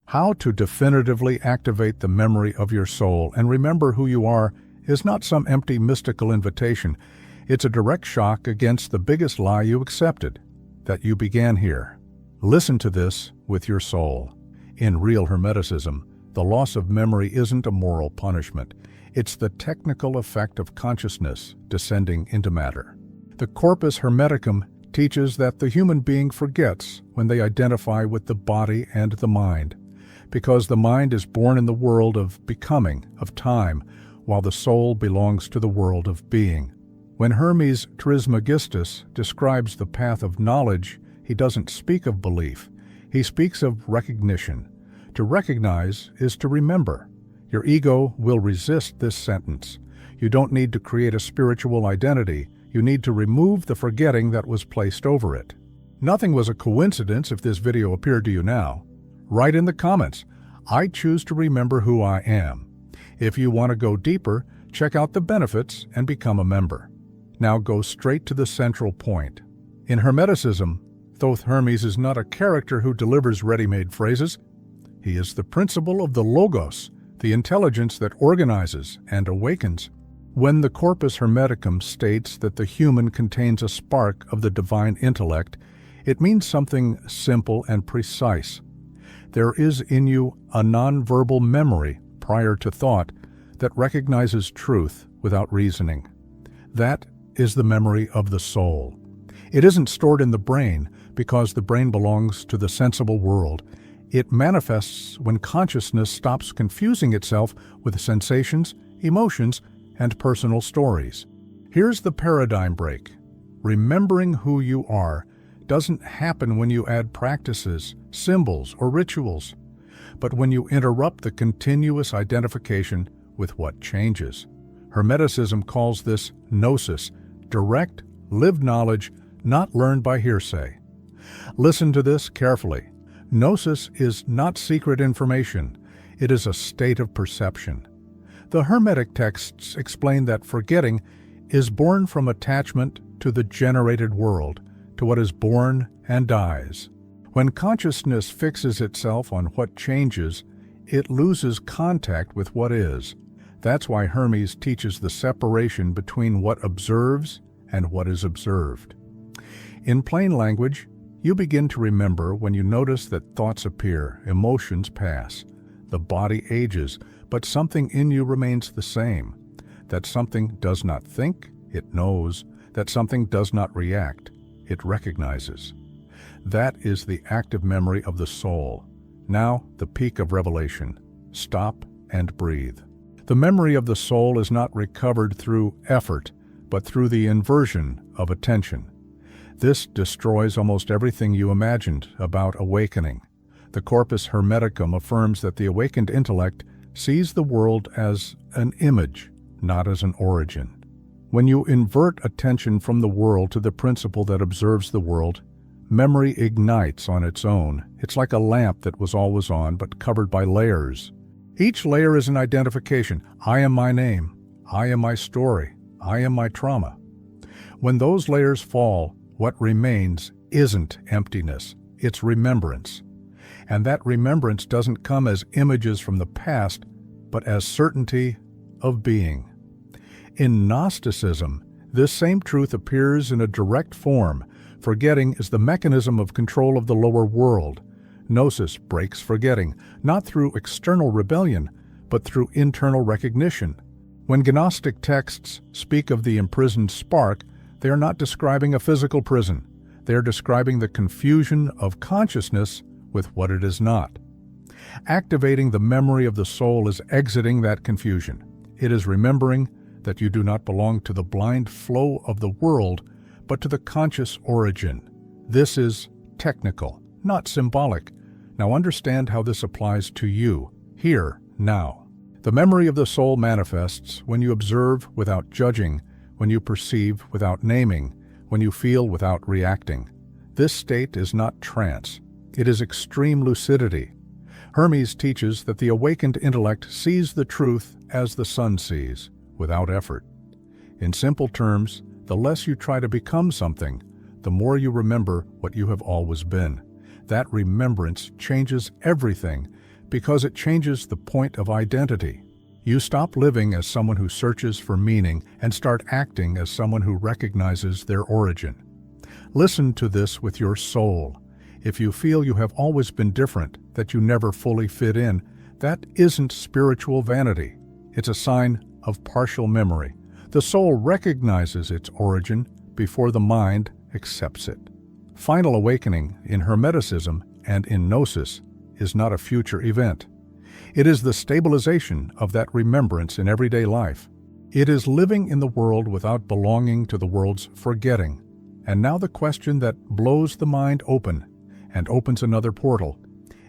How to definitively activate the memory of your soul and remember who you are is not some empty mystical invitation. It's a direct shock against the biggest lie you accepted, that you began here. Listen to this with your soul. In real Hermeticism, the loss of memory isn't a moral punishment. It's the technical effect of consciousness descending into matter. The corpus hermeticum teaches that the human being forgets when they identify with the body and the mind, because the mind is born in the world of becoming, of time, while the soul belongs to the world of being. When Hermes Trismegistus describes the path of knowledge, he doesn't speak of belief. He speaks of recognition. To recognize is to remember. Your ego will resist this sentence. You don't need to create a spiritual identity. You need to remove the forgetting that was placed over it. Nothing was a coincidence if this video appeared to you now. Write in the comments, "I choose to remember who I am." If you want to go deeper, check out the benefits and become a member. Now go straight to the central point. In Hermeticism, Thoth-Hermes is not a character who delivers ready-made phrases. He is the principle of the logos, the intelligence that organizes and awakens. When the corpus hermeticum states that the human contains a spark of the divine intellect, it means something simple and precise. There is in you a non-verbal memory prior to thought that recognizes truth without reasoning. That is the memory of the soul. It isn't stored in the brain because the brain belongs to the sensible world. It manifests when consciousness stops confusing itself with sensations, emotions, and personal stories. Here's the paradigm break. Remembering who you are doesn't happen when you add practices, symbols, or rituals, but when you interrupt the continuous identification with what changes. Hermeticism calls this gnosis, direct, lived knowledge, not learned by hearsay. Listen to this carefully. Gnosis is not secret information. It is a state of perception. The Hermetic texts explain that forgetting is born from attachment to the generated world, to what is born and dies. When consciousness fixes itself on what changes, it loses contact with what is. That's why Hermes teaches the separation between what observes and what is observed. In plain language, you begin to remember when you notice that thoughts appear, emotions pass, the body ages, but something in you remains the same. That something does not think, it knows. That something does not react, it recognizes. That is the active memory of the soul. Now, the peak of revelation. Stop and breathe. The memory of the soul is not recovered through effort, but through the inversion of attention. This destroys almost everything you imagined about awakening. The corpus hermeticum affirms that the awakened intellect sees the world as an image, not as an origin. When you invert attention from the world to the principle that observes the world, memory ignites on its own. It's like a lamp that was always on but covered by layers. Each layer is an identification. I am my name. I am my story. I am my trauma. When those layers fall, what remains isn't emptiness. It's remembrance. And that remembrance doesn't come as images from the past, but as certainty of being. In Gnosticism, this same truth appears in a direct form. Forgetting is the mechanism of control of the lower world. Gnosis breaks forgetting, not through external rebellion, but through internal recognition. When Gnostic texts speak of the imprisoned spark, they are not describing a physical prison. They are describing the confusion of consciousness with what it is not. Activating the memory of the soul is exiting that confusion. It is remembering that you do not belong to the blind flow of the world, but to the conscious origin. This is technical, not symbolic. Now understand how this applies to you, here, now. The memory of the soul manifests when you observe without judging, when you perceive without naming, when you feel without reacting. This state is not trance. It is extreme lucidity. Hermes teaches that the awakened intellect sees the truth as the sun sees, without effort. In simple terms, the less you try to become something, the more you remember what you have always been. That remembrance changes everything Because it changes the point of identity. You stop living as someone who searches for meaning and start acting as someone who recognizes their origin. Listen to this with your soul. If you feel you have always been different, that you never fully fit in, that isn't spiritual vanity. It's a sign of partial memory. The soul recognizes its origin before the mind accepts it. Final awakening in Hermeticism and in Gnosis is not a future event. It is the stabilization of that remembrance in everyday life. It is living in the world without belonging to the world's forgetting. And now the question that blows the mind open and opens another portal.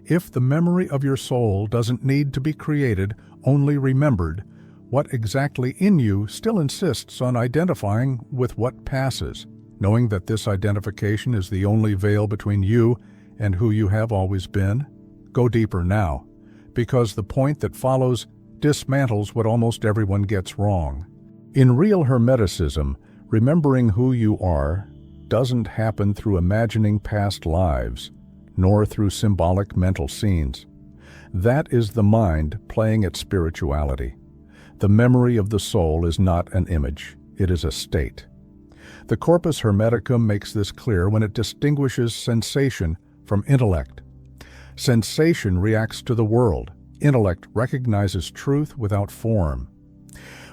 If the memory of your soul doesn't need to be created, only remembered, what exactly in you still insists on identifying with what passes, knowing that this identification is the only veil between you and who you have always been? Go deeper now, because the point that follows dismantles what almost everyone gets wrong. In real Hermeticism, remembering who you are doesn't happen through imagining past lives, nor through symbolic mental scenes. That is the mind playing at spirituality. The memory of the soul is not an image, it is a state. The Corpus Hermeticum makes this clear when it distinguishes sensation from intellect. Sensation reacts to the world. Intellect recognizes truth without form.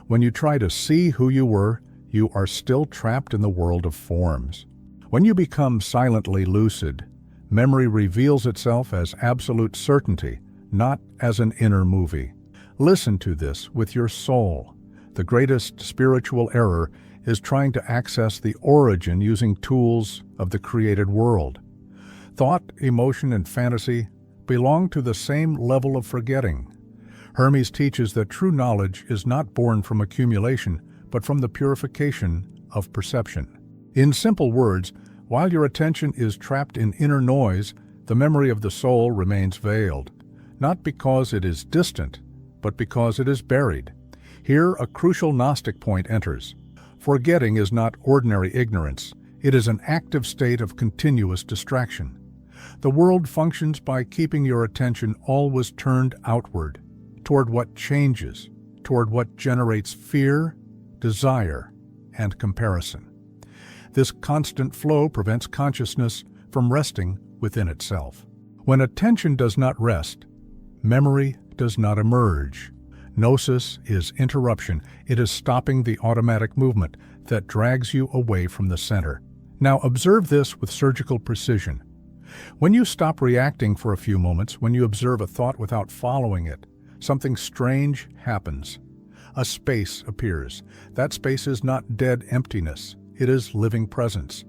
When you try to see who you were, you are still trapped in the world of forms. When you become silently lucid, memory reveals itself as absolute certainty, not as an inner movie. Listen to this with your soul. The greatest spiritual error is trying to access the origin using tools of the created world. Thought, emotion, and fantasy belong to the same level of forgetting. Hermes teaches that true knowledge is not born from accumulation, but from the purification of perception. In simple words, while your attention is trapped in inner noise, the memory of the soul remains veiled, not because it is distant, but because it is buried. Here a crucial Gnostic point enters. Forgetting is not ordinary ignorance. It is an active state of continuous distraction. The world functions by keeping your attention always turned outward, toward what changes, toward what generates fear, desire, and comparison. This constant flow prevents consciousness from resting within itself. When attention does not rest, memory does not emerge. Gnosis is interruption. It is stopping the automatic movement that drags you away from the center. Now observe this with surgical precision. When you stop reacting for a few moments, when you observe a thought without following it, something strange happens. A space appears. That space is not dead emptiness. It is living presence.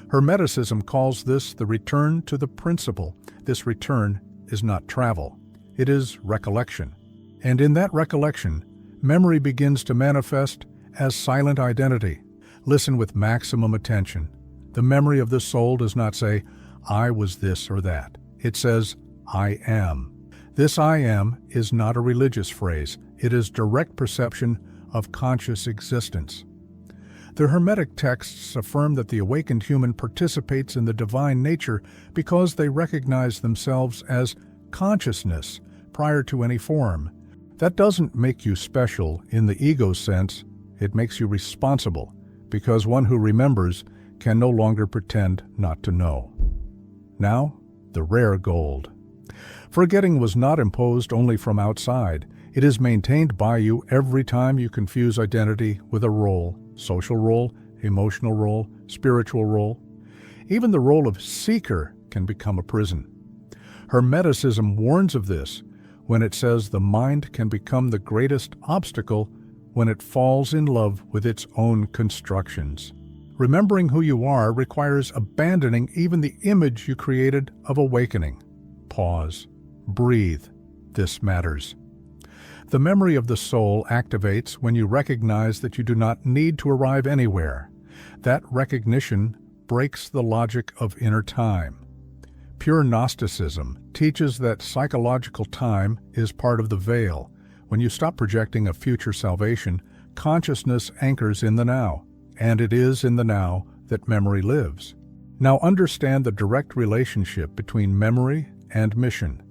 Hermeticism calls this the return to the principle. This return is not travel. It is recollection. And in that recollection, memory begins to manifest as silent identity. Listen with maximum attention. The memory of the soul does not say, I was this or that. It says, I am. This I am is not a religious phrase. It is direct perception of conscious existence. The Hermetic texts affirm that the awakened human participates in the divine nature because they recognize themselves as consciousness prior to any form. That doesn't make you special in the ego sense. It makes you responsible, because one who remembers can no longer pretend not to know. Now, the rare gold. Forgetting was not imposed only from outside. It is maintained by you every time you confuse identity with a role, social role, emotional role, spiritual role. Even the role of seeker can become a prison. Hermeticism warns of this when it says the mind can become the greatest obstacle when it falls in love with its own constructions. Remembering who you are requires abandoning even the image you created of awakening. Pause. Breathe. This matters. The memory of the soul activates when you recognize that you do not need to arrive anywhere. That recognition breaks the logic of inner time. Pure Gnosticism teaches that psychological time is part of the veil. When you stop projecting a future salvation, consciousness anchors in the now, and it is in the now that memory lives. Now understand the direct relationship between memory and mission.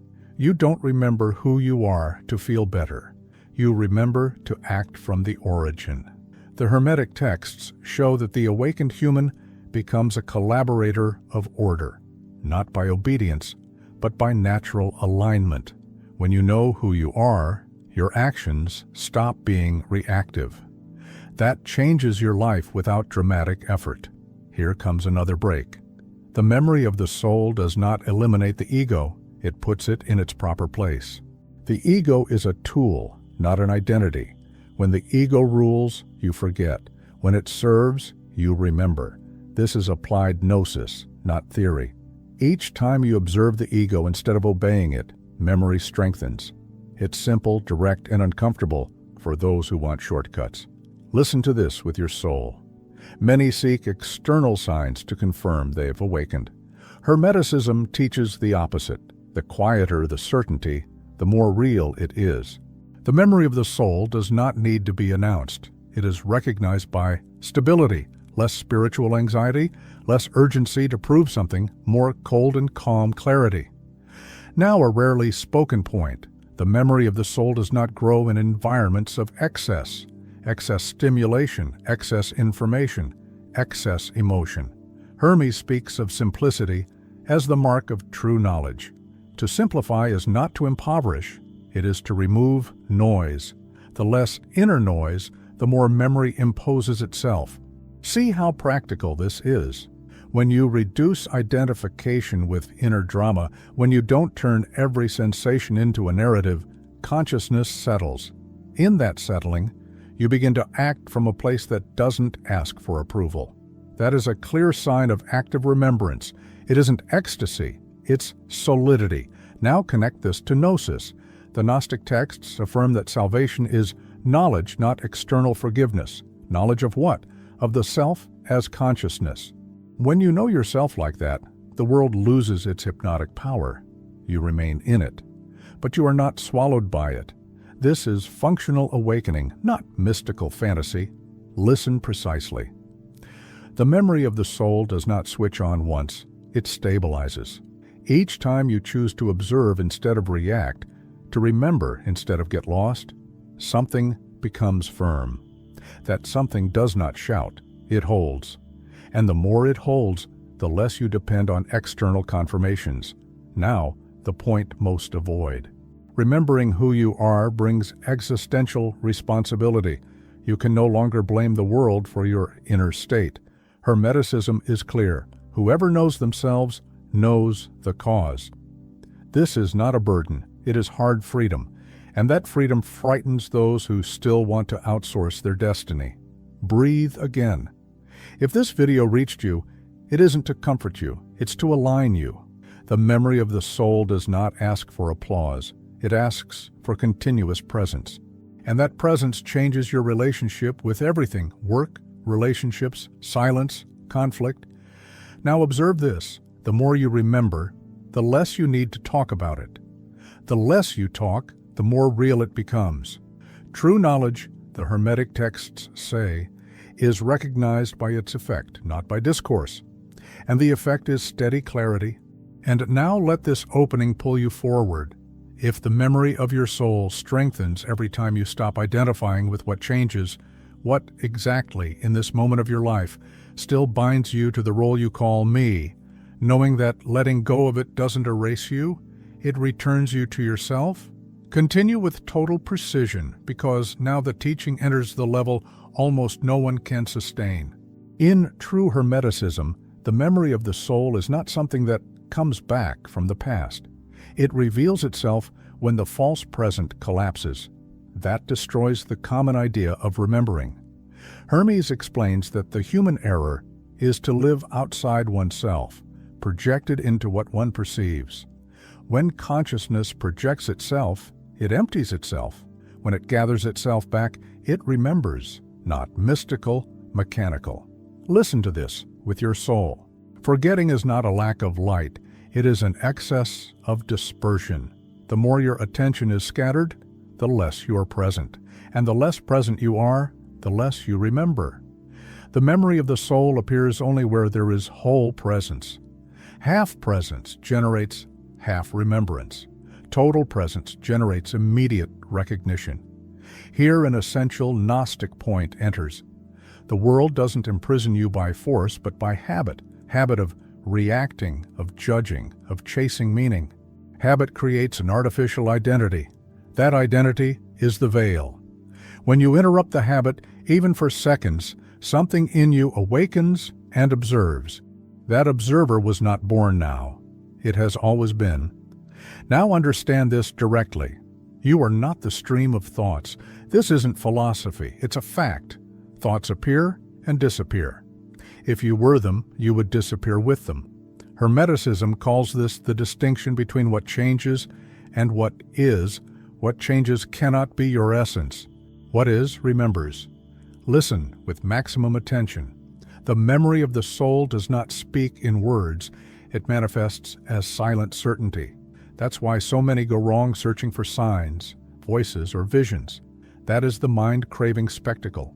You don't remember who you are to feel better. You remember to act from the origin. The Hermetic texts show that the awakened human becomes a collaborator of order, not by obedience, but by natural alignment. When you know who you are, your actions stop being reactive. That changes your life without dramatic effort. Here comes another break. The memory of the soul does not eliminate the ego, it puts it in its proper place. The ego is a tool, not an identity. When the ego rules, you forget. When it serves, you remember. This is applied gnosis, not theory. Each time you observe the ego instead of obeying it, memory strengthens. It's simple, direct, and uncomfortable for those who want shortcuts. Listen to this with your soul. Many seek external signs to confirm they have awakened. Hermeticism teaches the opposite. The quieter the certainty, the more real it is. The memory of the soul does not need to be announced. It is recognized by stability, less spiritual anxiety, less urgency to prove something, more cold and calm clarity. Now a rarely spoken point. The memory of the soul does not grow in environments of excess stimulation, excess information, excess emotion. Hermes speaks of simplicity as the mark of true knowledge. To simplify is not to impoverish, it is to remove noise. The less inner noise, the more memory imposes itself. See how practical this is. When you reduce identification with inner drama, when you don't turn every sensation into a narrative, consciousness settles. In that settling, you begin to act from a place that doesn't ask for approval. That is a clear sign of active remembrance. It isn't ecstasy, it's solidity. Now connect this to gnosis. The Gnostic texts affirm that salvation is knowledge, not external forgiveness. Knowledge of what? Of the self as consciousness. When you know yourself like that, the world loses its hypnotic power. You remain in it, but you are not swallowed by it. This is functional awakening, not mystical fantasy. Listen precisely. The memory of the soul does not switch on once, it stabilizes. Each time you choose to observe instead of react, to remember instead of get lost, something becomes firm. That something does not shout, it holds. And the more it holds, the less you depend on external confirmations. Now, the point most avoid. Remembering who you are brings existential responsibility. You can no longer blame the world for your inner state. Hermeticism is clear. Whoever knows themselves knows the cause. This is not a burden, it is hard freedom, and that freedom frightens those who still want to outsource their destiny. Breathe again. If this video reached you, it isn't to comfort you, it's to align you. The memory of the soul does not ask for applause, it asks for continuous presence. And that presence changes your relationship with everything: work, relationships, silence, conflict. Now observe this. The more you remember, the less you need to talk about it. The less you talk, the more real it becomes. True knowledge, the Hermetic texts say, is recognized by its effect, not by discourse. And the effect is steady clarity. And now let this opening pull you forward. If the memory of your soul strengthens every time you stop identifying with what changes, what exactly in this moment of your life still binds you to the role you call me, knowing that letting go of it doesn't erase you, it returns you to yourself? Continue with total precision, because now the teaching enters the level almost no one can sustain. In true Hermeticism, the memory of the soul is not something that comes back from the past. It reveals itself when the false present collapses. That destroys the common idea of remembering. Hermes explains that the human error is to live outside oneself, projected into what one perceives. When consciousness projects itself, it empties itself. When it gathers itself back, it remembers, not mystical, mechanical. Listen to this with your soul. Forgetting is not a lack of light, it is an excess of dispersion. The more your attention is scattered, the less you are present. And the less present you are, the less you remember. The memory of the soul appears only where there is whole presence. Half presence generates half remembrance. Total presence generates immediate recognition. Here an essential Gnostic point enters. The world doesn't imprison you by force, but by habit. Habit of reacting, of judging, of chasing meaning. Habit creates an artificial identity. That identity is the veil. When you interrupt the habit, even for seconds, something in you awakens and observes. That observer was not born now. It has always been. Now understand this directly. You are not the stream of thoughts. This isn't philosophy, it's a fact. Thoughts appear and disappear. If you were them, you would disappear with them. Hermeticism calls this the distinction between what changes and what is. What changes cannot be your essence. What is, remembers. Listen with maximum attention. The memory of the soul does not speak in words. It manifests as silent certainty. That's why so many go wrong searching for signs, voices, or visions. That is the mind craving spectacle.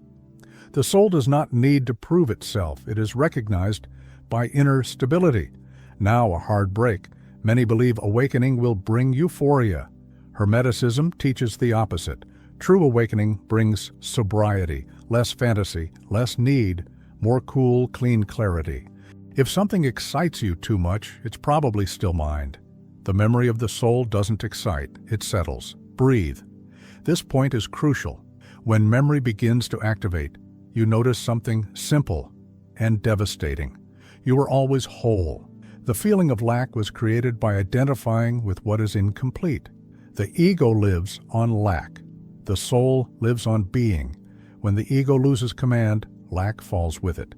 The soul does not need to prove itself. It is recognized by inner stability. Now a hard break. Many believe awakening will bring euphoria. Hermeticism teaches the opposite. True awakening brings sobriety, less fantasy, less need, more cool, clean clarity. If something excites you too much, it's probably still mind. The memory of the soul doesn't excite, it settles. Breathe. This point is crucial. When memory begins to activate, you notice something simple and devastating. You are always whole. The feeling of lack was created by identifying with what is incomplete. The ego lives on lack. The soul lives on being. When the ego loses command, lack falls with it.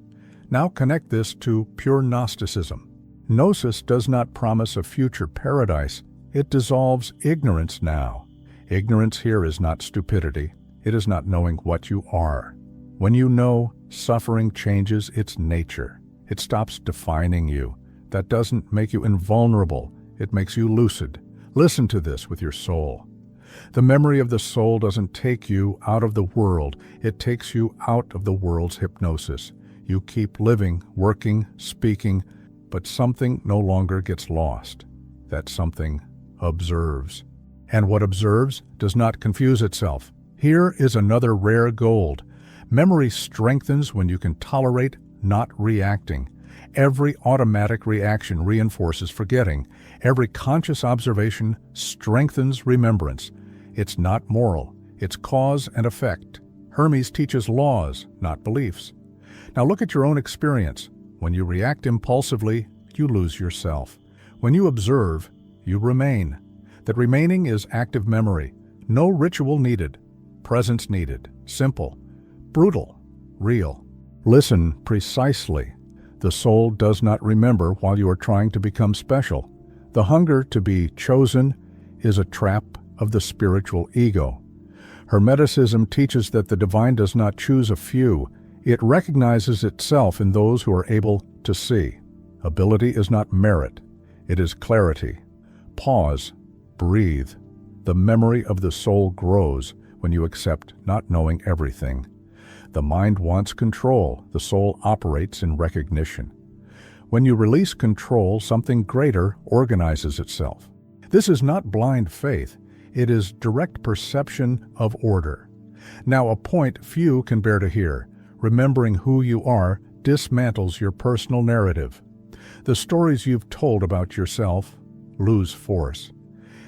Now connect this to pure Gnosticism. Gnosis does not promise a future paradise. It dissolves ignorance now. Ignorance here is not stupidity. It is not knowing what you are. When you know, suffering changes its nature. It stops defining you. That doesn't make you invulnerable. It makes you lucid. Listen to this with your soul. The memory of the soul doesn't take you out of the world. It takes you out of the world's hypnosis. You keep living, working, speaking, but something no longer gets lost. That something observes. And what observes does not confuse itself. Here is another rare gold. Memory strengthens when you can tolerate not reacting. Every automatic reaction reinforces forgetting. Every conscious observation strengthens remembrance. It's not moral. It's cause and effect. Hermes teaches laws, not beliefs. Now look at your own experience. When you react impulsively, you lose yourself. When you observe, you remain. That remaining is active memory. No ritual needed. Presence needed. Simple. Brutal. Real. Listen precisely. The soul does not remember while you are trying to become special. The hunger to be chosen is a trap of the spiritual ego. Hermeticism teaches that the divine does not choose a few. It recognizes itself in those who are able to see. Ability is not merit. It is clarity. Pause. Breathe. The memory of the soul grows when you accept not knowing everything. The mind wants control. The soul operates in recognition. When you release control, something greater organizes itself. This is not blind faith. It is direct perception of order. Now, a point few can bear to hear. Remembering who you are dismantles your personal narrative. The stories you've told about yourself lose force.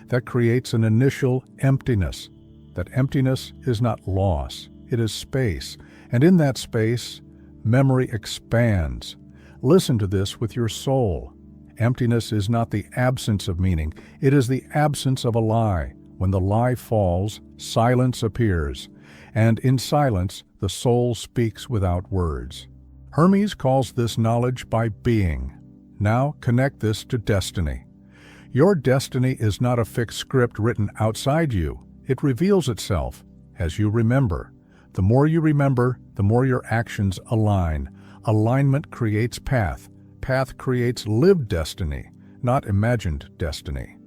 That creates an initial emptiness. That emptiness is not loss. It is space. And in that space, memory expands. Listen to this with your soul. Emptiness is not the absence of meaning. It is the absence of a lie. When the lie falls, silence appears. And in silence, the soul speaks without words. Hermes calls this knowledge by being. Now connect this to destiny. Your destiny is not a fixed script written outside you. It reveals itself as you remember. The more you remember, the more your actions align. Alignment creates path. Path creates lived destiny, not imagined destiny.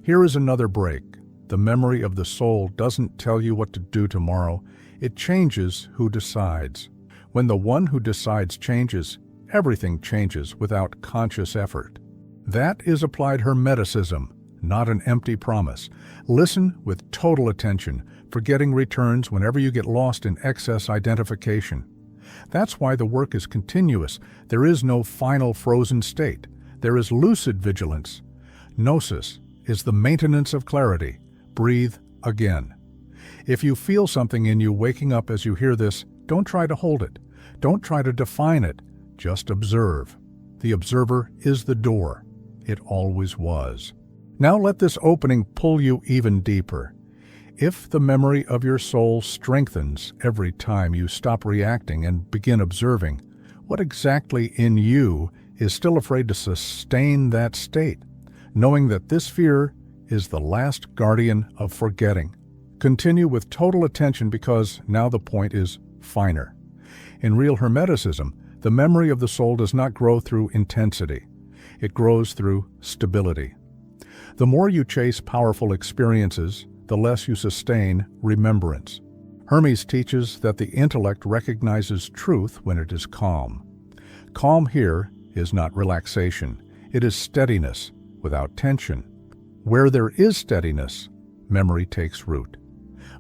Here is another break. The memory of the soul doesn't tell you what to do tomorrow. It changes who decides. When the one who decides changes, everything changes without conscious effort. That is applied Hermeticism, not an empty promise. Listen with total attention, forgetting returns whenever you get lost in excess identification. That's why the work is continuous. There is no final frozen state. There is lucid vigilance. Gnosis is the maintenance of clarity. Breathe again. If you feel something in you waking up as you hear this, don't try to hold it. Don't try to define it. Just observe. The observer is the door. It always was. Now let this opening pull you even deeper. If the memory of your soul strengthens every time you stop reacting and begin observing, what exactly in you is still afraid to sustain that state, knowing that this fear is the last guardian of forgetting? Continue with total attention because now the point is finer. In real Hermeticism, the memory of the soul does not grow through intensity. It grows through stability. The more you chase powerful experiences, the less you sustain remembrance. Hermes teaches that the intellect recognizes truth when it is calm. Calm here is not relaxation. It is steadiness without tension. Where there is steadiness, memory takes root.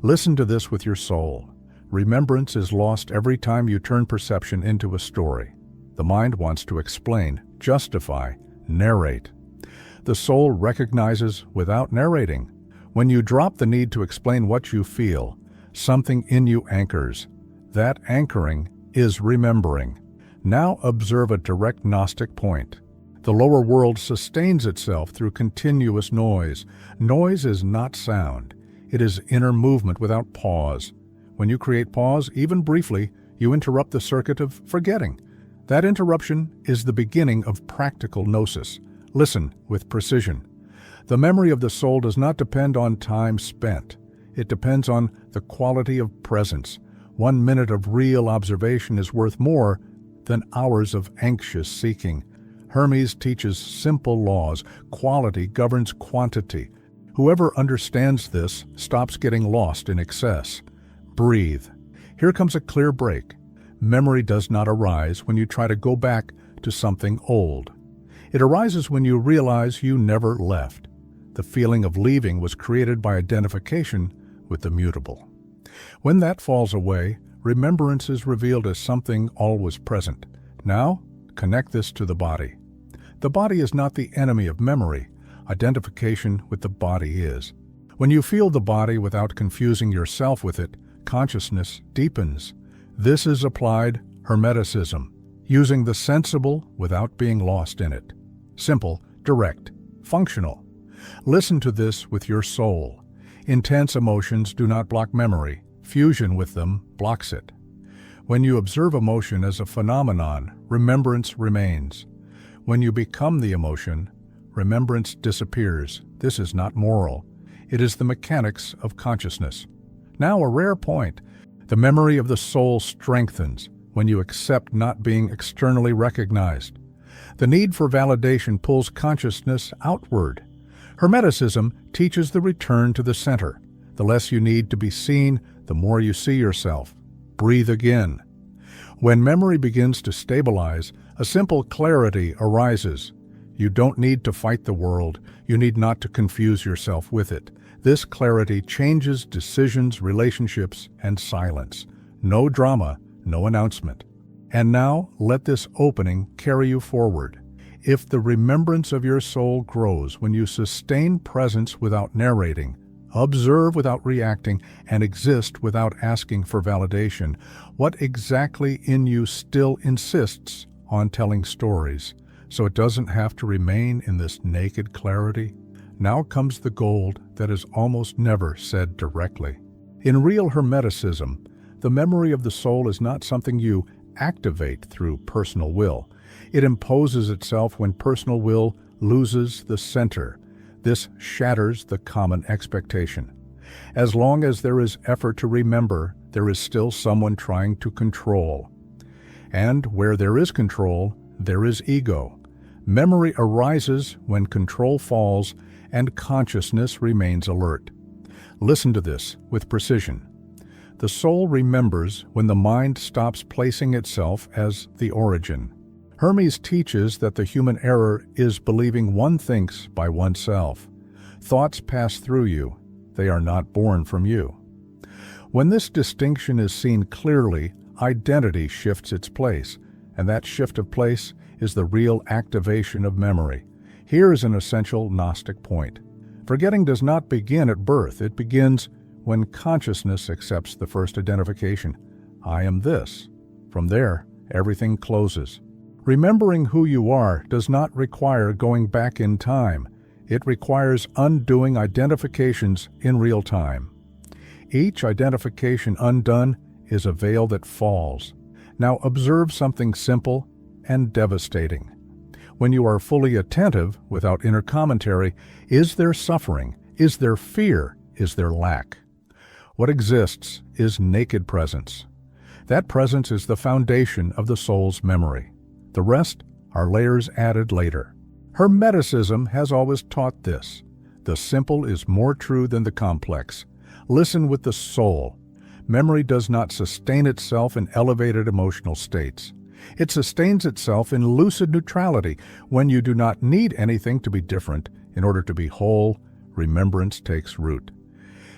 Listen to this with your soul. Remembrance is lost every time you turn perception into a story. The mind wants to explain, justify, narrate. The soul recognizes without narrating. When you drop the need to explain what you feel, something in you anchors. That anchoring is remembering. Now observe a direct Gnostic point. The lower world sustains itself through continuous noise. Noise is not sound. It is inner movement without pause. When you create pause, even briefly, you interrupt the circuit of forgetting. That interruption is the beginning of practical gnosis. Listen with precision. The memory of the soul does not depend on time spent. It depends on the quality of presence. 1 minute of real observation is worth more than hours of anxious seeking. Hermes teaches simple laws. Quality governs quantity. Whoever understands this stops getting lost in excess. Breathe. Here comes a clear break. Memory does not arise when you try to go back to something old. It arises when you realize you never left. The feeling of leaving was created by identification with the mutable. When that falls away, remembrance is revealed as something always present. Now, connect this to the body. The body is not the enemy of memory. Identification with the body is. When you feel the body without confusing yourself with it, consciousness deepens. This is applied Hermeticism, using the sensible without being lost in it. Simple, direct, functional. Listen to this with your soul. Intense emotions do not block memory. Fusion with them blocks it. When you observe emotion as a phenomenon, remembrance remains. When you become the emotion, remembrance disappears. This is not moral. It is the mechanics of consciousness. Now a rare point. The memory of the soul strengthens when you accept not being externally recognized. The need for validation pulls consciousness outward. Hermeticism teaches the return to the center. The less you need to be seen, the more you see yourself. Breathe again. When memory begins to stabilize, a simple clarity arises. You don't need to fight the world. You need not to confuse yourself with it. This clarity changes decisions, relationships, and silence. No drama, no announcement. And now, let this opening carry you forward. If the remembrance of your soul grows when you sustain presence without narrating, observe without reacting, and exist without asking for validation, what exactly in you still insists on telling stories, so it doesn't have to remain in this naked clarity? Now comes the gold that is almost never said directly. In real Hermeticism, the memory of the soul is not something you activate through personal will. It imposes itself when personal will loses the center. This shatters the common expectation. As long as there is effort to remember, there is still someone trying to control. And where there is control, there is ego. Memory arises when control falls and consciousness remains alert. Listen to this with precision. The soul remembers when the mind stops placing itself as the origin. Hermes teaches that the human error is believing one thinks by oneself. Thoughts pass through you. They are not born from you. When this distinction is seen clearly, identity shifts its place, and that shift of place is the real activation of memory. Here is an essential Gnostic point. Forgetting does not begin at birth. It begins when consciousness accepts the first identification. I am this. From there, everything closes. Remembering who you are does not require going back in time. It requires undoing identifications in real time. Each identification undone is a veil that falls. Now observe something simple and devastating. When you are fully attentive, without inner commentary, is there suffering? Is there fear? Is there lack? What exists is naked presence. That presence is the foundation of the soul's memory. The rest are layers added later. Hermeticism has always taught this. The simple is more true than the complex. Listen with the soul. Memory does not sustain itself in elevated emotional states. It sustains itself in lucid neutrality. When you do not need anything to be different in order to be whole, remembrance takes root.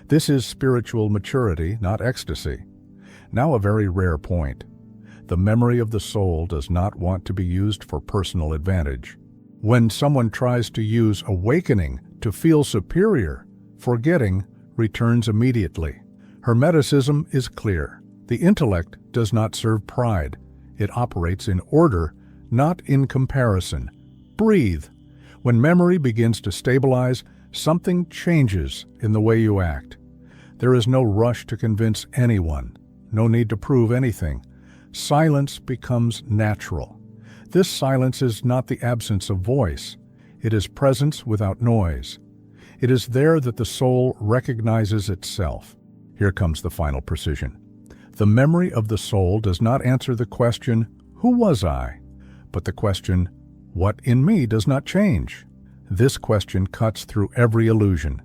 This is spiritual maturity, not ecstasy. Now a very rare point. The memory of the soul does not want to be used for personal advantage. When someone tries to use awakening to feel superior, forgetting returns immediately. Hermeticism is clear. The intellect does not serve pride. It operates in order, not in comparison. Breathe. When memory begins to stabilize, something changes in the way you act. There is no rush to convince anyone, no need to prove anything. Silence becomes natural. This silence is not the absence of voice. It is presence without noise. It is there that the soul recognizes itself. Here comes the final precision. The memory of the soul does not answer the question, "Who was I?" but the question, "What in me does not change?" This question cuts through every illusion.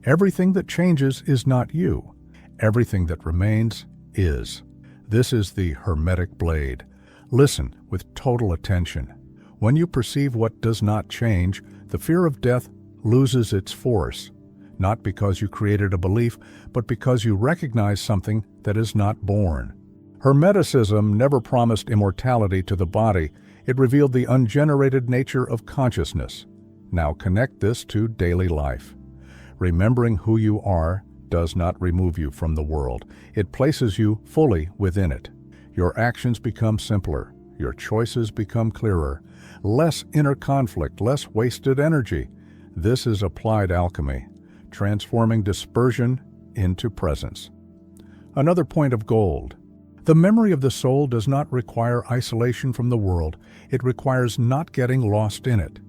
Everything that changes is not you. Everything that remains is. This is the hermetic blade. Listen with total attention. When you perceive what does not change, the fear of death loses its force, not because you created a belief, but because you recognize something that is not born. Hermeticism never promised immortality to the body. It revealed the ungenerated nature of consciousness. Now connect this to daily life. Remembering who you are does not remove you from the world. It places you fully within it. Your actions become simpler. Your choices become clearer. Less inner conflict, less wasted energy. This is applied alchemy, transforming dispersion into presence. Another point of gold. The memory of the soul does not require isolation from the world. It requires not getting lost in it.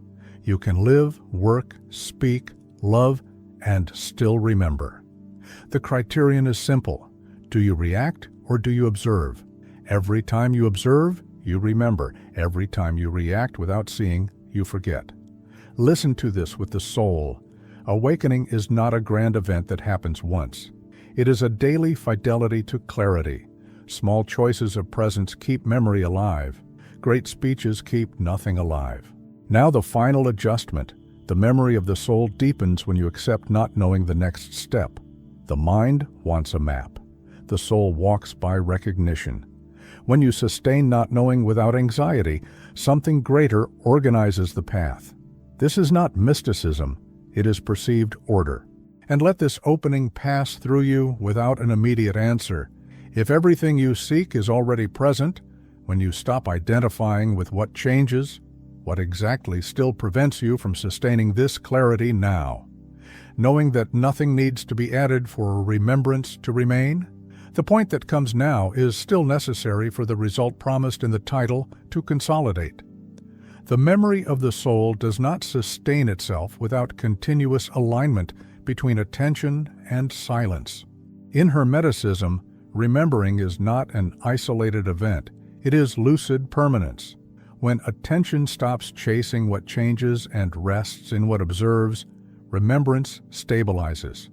You can live, work, speak, love, and still remember. The criterion is simple. Do you react or do you observe? Every time you observe, you remember. Every time you react without seeing, you forget. Listen to this with the soul. Awakening is not a grand event that happens once. It is a daily fidelity to clarity. Small choices of presence keep memory alive. Great speeches keep nothing alive. Now the final adjustment. The memory of the soul deepens when you accept not knowing the next step. The mind wants a map. The soul walks by recognition. When you sustain not knowing without anxiety, something greater organizes the path. This is not mysticism. It is perceived order. And let this opening pass through you without an immediate answer. If everything you seek is already present, when you stop identifying with what changes, what exactly still prevents you from sustaining this clarity now? Knowing that nothing needs to be added for remembrance to remain? The point that comes now is still necessary for the result promised in the title, to consolidate. The memory of the soul does not sustain itself without continuous alignment between attention and silence. In Hermeticism, remembering is not an isolated event. It is lucid permanence. When attention stops chasing what changes and rests in what observes, remembrance stabilizes.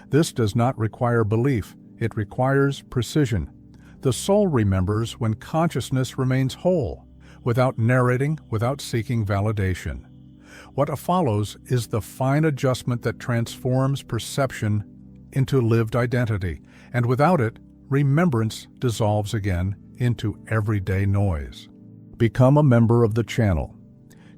This does not require belief. It requires precision. The soul remembers when consciousness remains whole, without narrating, without seeking validation. What follows is the fine adjustment that transforms perception into lived identity, and without it, remembrance dissolves again into everyday noise. Become a member of the channel.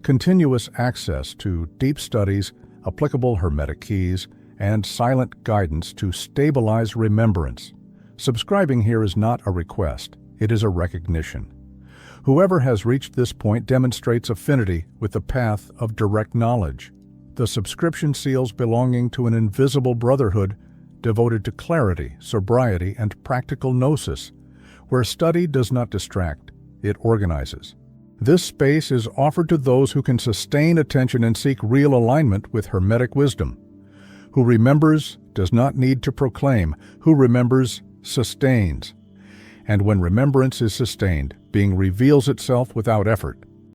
Continuous access to deep studies, applicable hermetic keys, and silent guidance to stabilize remembrance. Subscribing here is not a request, it is a recognition. Whoever has reached this point demonstrates affinity with the path of direct knowledge. The subscription seals belonging to an invisible brotherhood devoted to clarity, sobriety, and practical gnosis, where study does not distract, it organizes. This space is offered to those who can sustain attention and seek real alignment with hermetic wisdom. Who remembers does not need to proclaim, who remembers sustains. And when remembrance is sustained, being reveals itself without effort.